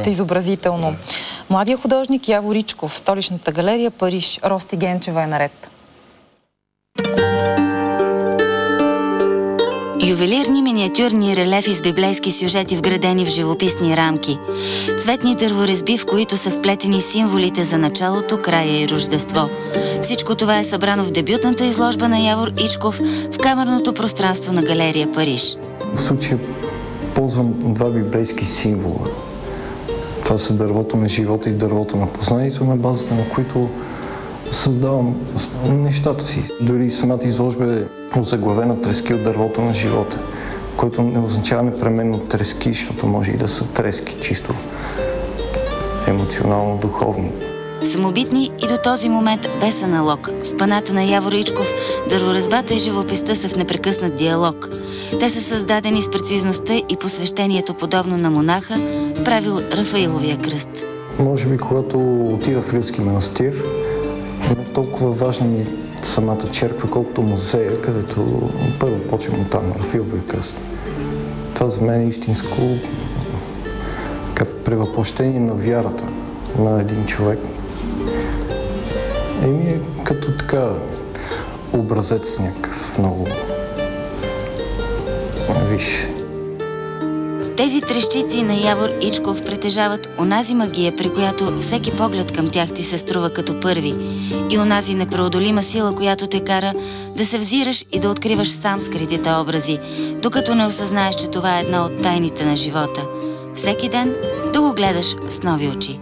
изобразително. Младия художник Явор Ичков в столичната галерия Париж. Рости Генчева е наред. Ювелирни миниатюрни релефи с библейски сюжети, вградени в живописни рамки. Цветни дърворезби, в които са вплетени символите за началото, края и Рождество. Всичко това е събрано в дебютната изложба на Явор Ичков в камерното пространство на галерия Париж. В случая ползвам два библейски символа. Това са дървото на живота и дървото на познанието, на базата на които създавам нещата си. Дори самата изложба е озаглавена "Трески от дървото на живота", което не означава непременно трески, защото може и да са трески, чисто емоционално-духовни. Самобитни и до този момент без аналог. В паната на Явор Ичков дърворезбата и живописта са в непрекъснат диалог. Те са създадени с прецизността и посвещението, подобно на монаха, правил Рафаиловия кръст. Може би, когато отида в Рилски манастир, не толкова важна ми самата черква, колкото музея, където първо почвам от там, Рафаиловия кръст. Това за мен е истинско превъплъщение на вярата на един човек. Еми е като така образец някакъв много висше. Тези трещици на Явор Ичков притежават онази магия, при която всеки поглед към тях ти се струва като първи, и онази непреодолима сила, която те кара да се взираш и да откриваш сам скритите образи, докато не осъзнаеш, че това е една от тайните на живота. Всеки ден да го гледаш с нови очи.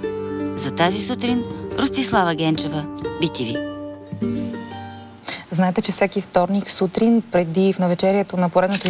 За тази сутрин Ростислава Генчева, BTV. Знаете, че всеки вторник сутрин, преди в навечерието на поредното